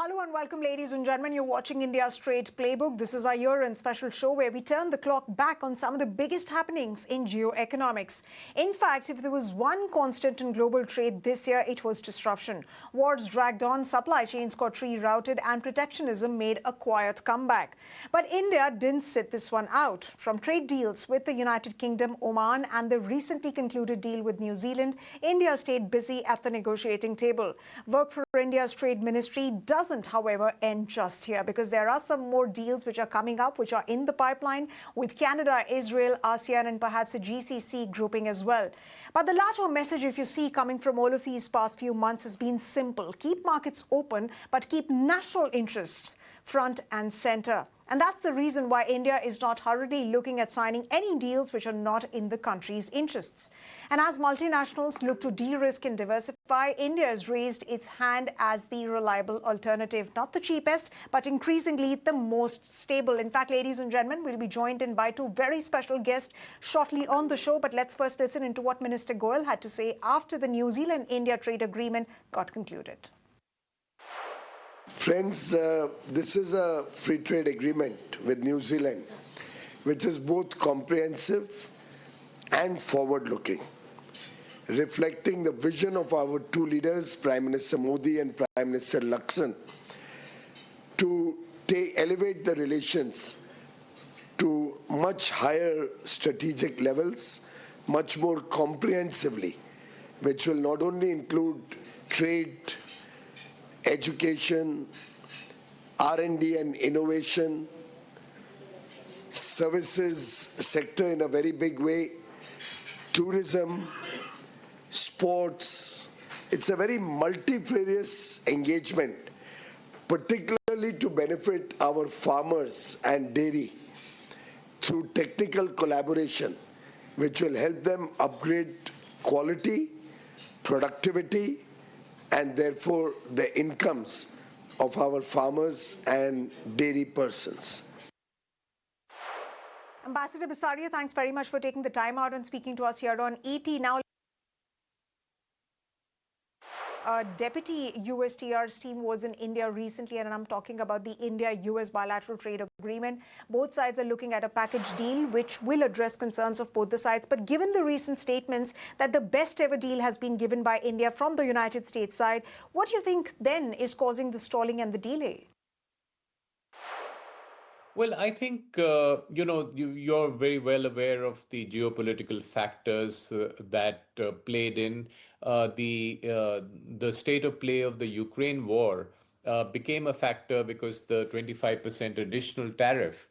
Hello and welcome, ladies and gentlemen. You're watching India's Trade Playbook. This is our year-end special show where we turn the clock back on some of the biggest happenings in geoeconomics. In fact, if there was one constant in global trade this year, it was disruption. Wars dragged on, supply chains got rerouted, and protectionism made a quiet comeback. But India didn't sit this one out. From trade deals with the United Kingdom, Oman, and the recently concluded deal with New Zealand, India stayed busy at the negotiating table. Work for India's Trade Ministry doesn't, however, end just here, because there are some more deals which are coming up, which are in the pipeline with Canada, Israel, ASEAN, and perhaps a GCC grouping as well. But the larger message, if you see, coming from all of these past few months has been simple. Keep markets open, but keep national interests front and center. And that's the reason why India is not hurriedly looking at signing any deals which are not in the country's interests. And as multinationals look to de-risk and diversify, India has raised its hand as the reliable alternative. Not the cheapest, but increasingly the most stable. In fact, ladies and gentlemen, we'll be joined in by two very special guests shortly on the show. But let's first listen into what Minister Goyal had to say after the New Zealand-India trade agreement got concluded. Friends, this is a free trade agreement with New Zealand, which is both comprehensive and forward-looking, reflecting the vision of our two leaders, Prime Minister Modi and Prime Minister Lakson, to elevate the relations to much higher strategic levels, much more comprehensively, which will not only include trade, education, R&D and innovation, services sector in a very big way, tourism, sports. It's a very multifarious engagement, particularly to benefit our farmers and dairy through technical collaboration, which will help them upgrade quality, productivity, and therefore the incomes of our farmers and dairy persons. Ambassador Bisaria, thanks very much for taking the time out and speaking to us here on ET. Now, Deputy USTR's team was in India recently, and I'm talking about the India-US bilateral trade agreement. Both sides are looking at a package deal which will address concerns of both the sides. But given the recent statements that the best ever deal has been given by India from the United States side, what do you think then is causing the stalling and the delay? Well, I think, you're very well aware of the geopolitical factors that played in. The state of play of the Ukraine war became a factor because the 25% additional tariff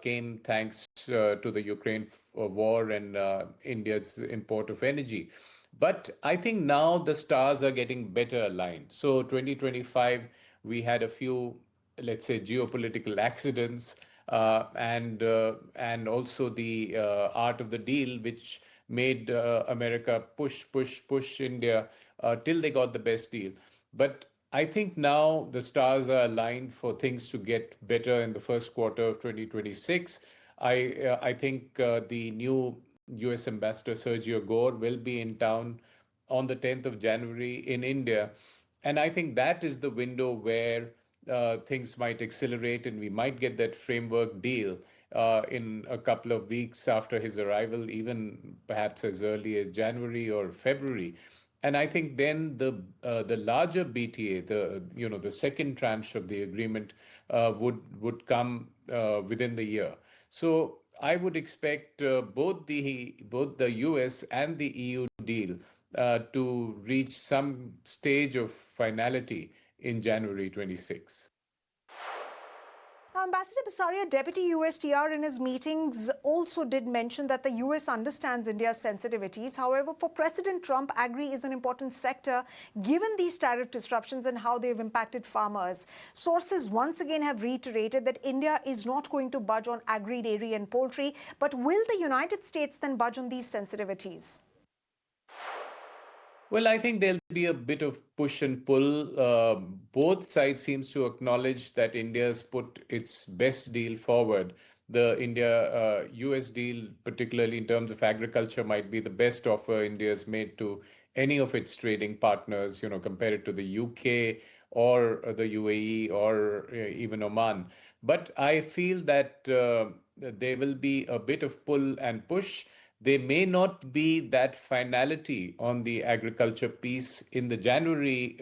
came thanks to the Ukraine war and India's import of energy. But I think now the stars are getting better aligned. So 2025, we had a few, let's say, geopolitical accidents, and also the art of the deal, which made America push India till they got the best deal. But I think now the stars are aligned for things to get better in the first quarter of 2026. I think the new US Ambassador Sergio Gore will be in town on the 10th of January in India. And I think that is the window where things might accelerate and we might get that framework deal in a couple of weeks after his arrival, even perhaps as early as January or February. And I think then the larger BTA, the second tranche of the agreement, would come within the year. So I would expect both the US and the EU deal to reach some stage of finality in January 26. Now, Ambassador Bisaria, Deputy USTR in his meetings also did mention that the US understands India's sensitivities. However, for President Trump, agri is an important sector given these tariff disruptions and how they've impacted farmers. Sources once again have reiterated that India is not going to budge on agri, dairy and poultry. But will the United States then budge on these sensitivities? Well, I think there'll be a bit of push and pull. Both sides seems to acknowledge that India's put its best deal forward. The India-US deal, particularly in terms of agriculture, might be the best offer India's made to any of its trading partners, compare it to the UK or the UAE or even Oman. But I feel that there will be a bit of pull and push. There may not be that finality on the agriculture piece in the January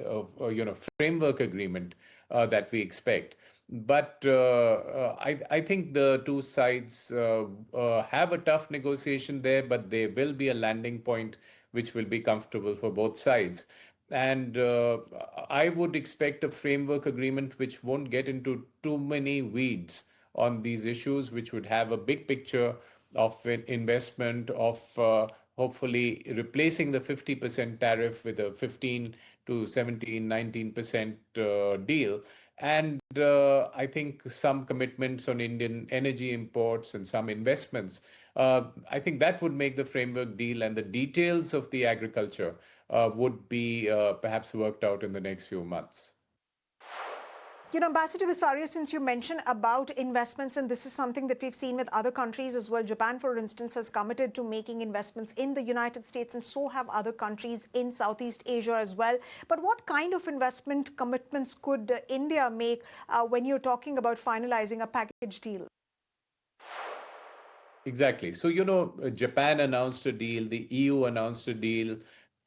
framework agreement that we expect. But I think the two sides have a tough negotiation there, but there will be a landing point which will be comfortable for both sides. And I would expect a framework agreement which won't get into too many weeds on these issues, which would have a big picture of investment, of hopefully replacing the 50% tariff with a 15 to 17, 19% deal. And I think some commitments on Indian energy imports and some investments. I think that would make the framework deal, and the details of the agriculture would be perhaps worked out in the next few months. Ambassador Bisaria, since you mentioned about investments, and this is something that we've seen with other countries as well. Japan, for instance, has committed to making investments in the United States, and so have other countries in Southeast Asia as well. But what kind of investment commitments could India make when you're talking about finalizing a package deal? Exactly. So, Japan announced a deal, the EU announced a deal,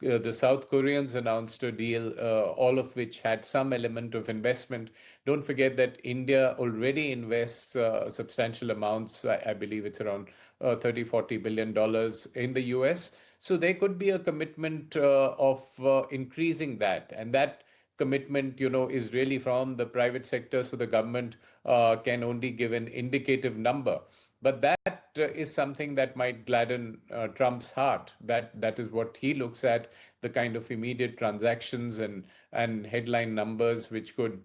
the South Koreans announced a deal, all of which had some element of investment. Don't forget that India already invests substantial amounts. I believe it's around 30, $40 billion in the US. So there could be a commitment of increasing that. And that commitment, is really from the private sector. So the government can only give an indicative number. But that is something that might gladden Trump's heart. That is what he looks at, the kind of immediate transactions and headline numbers which could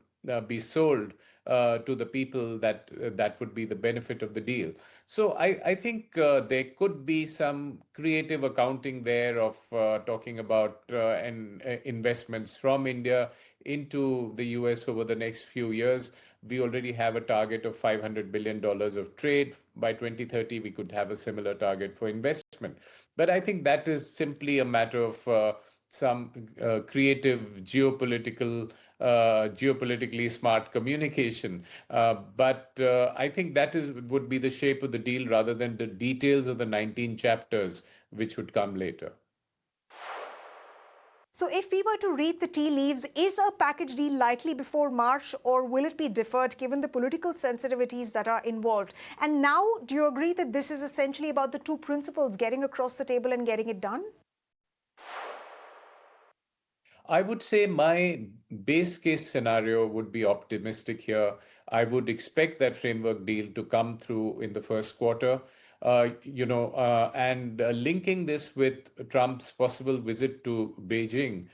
be sold to the people that would be the benefit of the deal. So I think there could be some creative accounting there of talking about investments from India into the US over the next few years. We already have a target of $500 billion of trade. By 2030, we could have a similar target for investment. But I think that is simply a matter of some creative geopolitically smart communication. But I think that would be the shape of the deal rather than the details of the 19 chapters which would come later. So if we were to read the tea leaves, is a package deal likely before March, or will it be deferred given the political sensitivities that are involved? And now, do you agree that this is essentially about the two principles, getting across the table and getting it done? I would say my base case scenario would be optimistic here. I would expect that framework deal to come through in the first quarter. And linking this with Trump's possible visit to Beijing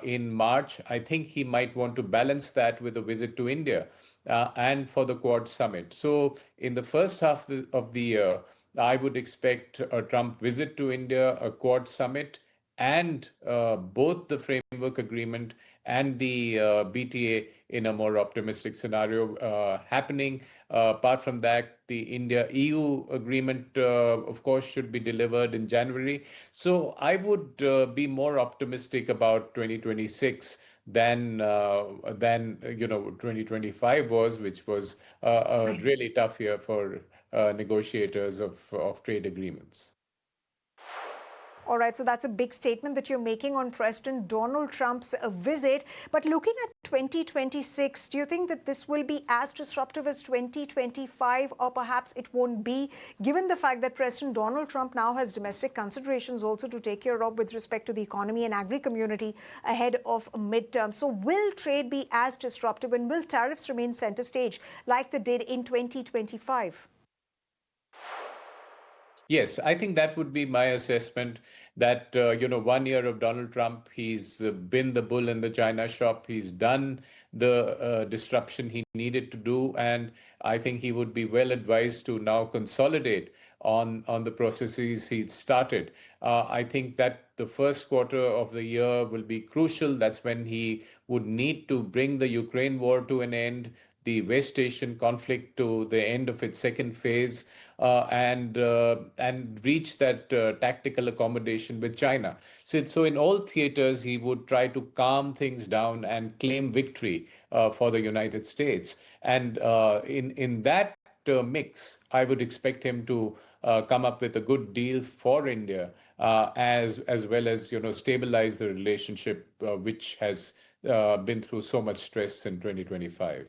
in March, I think he might want to balance that with a visit to India and for the Quad summit. So, in the first half of the year, I would expect a Trump visit to India, a Quad summit, and both the framework agreement and the BTA in a more optimistic scenario happening. Apart from that, the India-EU agreement, of course, should be delivered in January. So I would be more optimistic about 2026 than 2025 was, which was a really tough year for negotiators of trade agreements. All right, so that's a big statement that you're making on President Donald Trump's visit. But looking at 2026, do you think that this will be as disruptive as 2025, or perhaps it won't be, given the fact that President Donald Trump now has domestic considerations also to take care of with respect to the economy and agri-community ahead of midterm? So will trade be as disruptive, and will tariffs remain center stage like they did in 2025? Yes, I think that would be my assessment that, 1 year of Donald Trump, he's been the bull in the China shop. He's done the disruption he needed to do. And I think he would be well advised to now consolidate on the processes he'd started. I think that the first quarter of the year will be crucial. That's when he would need to bring the Ukraine war to an end, the West Asian conflict to the end of its second phase, and reach that tactical accommodation with China. So in all theaters, he would try to calm things down and claim victory for the United States. And in that mix, I would expect him to come up with a good deal for India, as well as stabilize the relationship, which has been through so much stress in 2025.